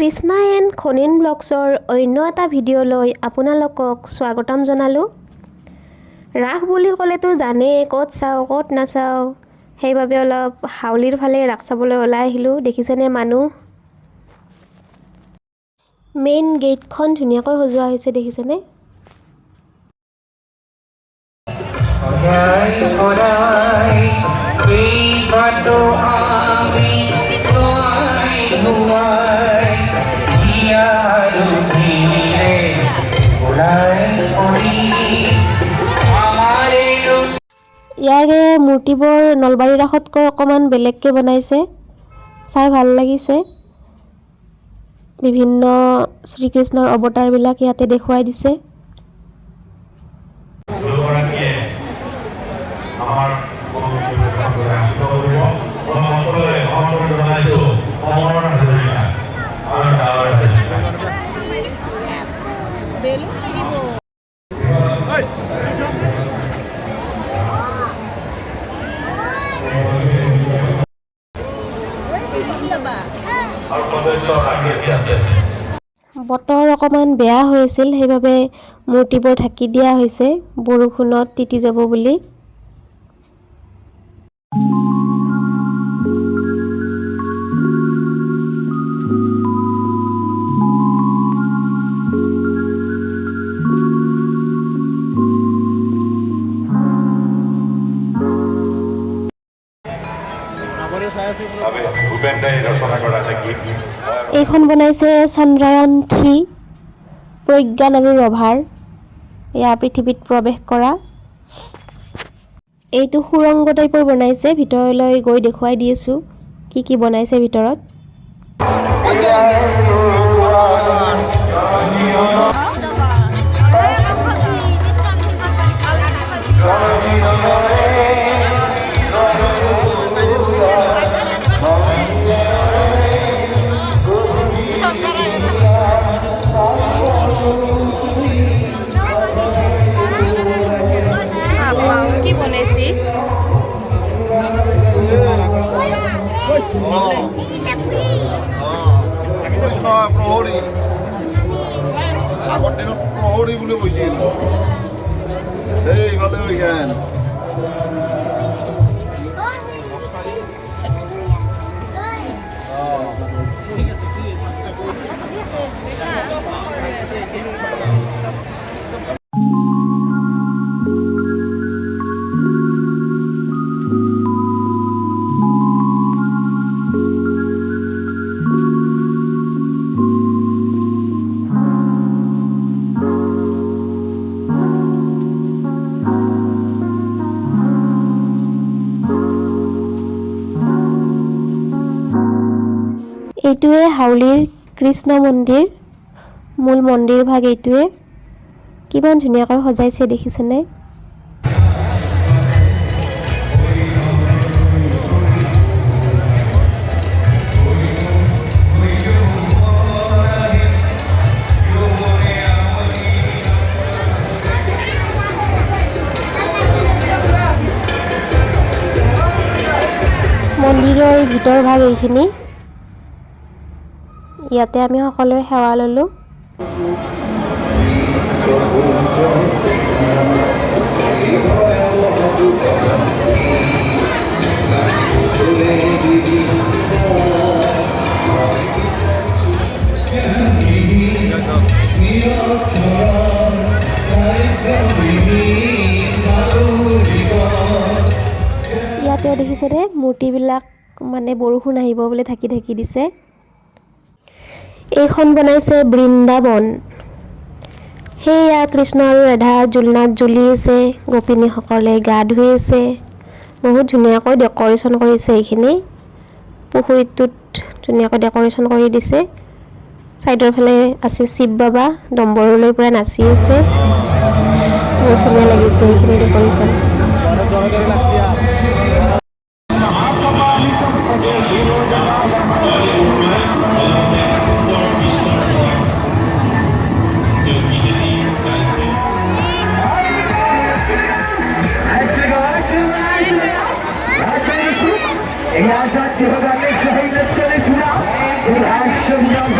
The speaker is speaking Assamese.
কৃষ্ণা এণ্ড খনিন ব্লগছৰ অন্য এটা ভিডিঅ'লৈ আপোনালোকক স্বাগতম জনালোঁ। ৰাস বুলি ক'লেতো জানেই ক'ত চাওঁ ক'ত নাচাওঁ, সেইবাবে অলপ হাউলিৰ ফালে ৰাস চাবলৈ ওলাই আহিলোঁ। দেখিছেনে মানুহ, মেইন গেটখন ধুনীয়াকৈ সজোৱা হৈছে, দেখিছেনে? ইয়াৰে মূৰ্তিবোৰ নলবাৰী ৰাসতকৈ অকণমান বেলেগকৈ বনাইছে, চাই ভাল লাগিছে। বিভিন্ন শ্ৰীকৃষ্ণৰ অৱতাৰবিলাক ইয়াতে দেখুৱাই দিছে। বতৰ অকণমান বেয়া হৈ আছিল, সেইবাবে মূৰ্তিবোৰ ঢাকি দিয়া হৈছে বৰষুণত তিতি যাব বুলি। এইখন বনাইছে চন্দ্ৰায়ন 3 প্ৰজ্ঞান আৰু ৰভাৰ, এয়া পৃথিৱীত প্ৰৱেশ কৰা। এইটো সুৰংগ টাইপৰ বনাইছে, ভিতৰলৈ গৈ দেখুৱাই দি আছোঁ কি কি বনাইছে ভিতৰত। প্ৰহৰী বলে বলছিল এইভাবে ওইখান এইটোৱে হাউলিৰ কৃষ্ণ মন্দিৰ, মূল মন্দিৰ ভাগ এইটোৱে। কিমান ধুনীয়াকৈ সজাইছে দেখিছেনে? মন্দিৰৰ ভিতৰ ভাগ এইখিনি। ইয়াতে আমি সকলোৱে সেৱা ল'লোঁ। ইয়াতে দেখিছেনে মূৰ্তিবিলাক মানে বৰষুণ আহিব বুলি ঢাকি ঢাকি দিছে। এইখন বনাইছে বৃন্দাবন, সেয়া কৃষ্ণ আৰু ৰাধা জুলনাত জ্বলি আছে, গোপিনীসকলে গা ধুই আছে। বহুত ধুনীয়াকৈ ডেক'ৰেশ্যন কৰিছে এইখিনি, পুখুৰীটোত ধুনীয়াকৈ ডেক'ৰেশ্যন কৰি দিছে। ছাইডৰ ফালে আছে শিৱ বাবা, ডম্বৰুলৈ পৰা নাচি আছে। বহুত ধুনীয়া লাগিছে এইখিনি ডেক'ৰেশ্যন। এই আজাদ 2040 সালে সুৰা এই 100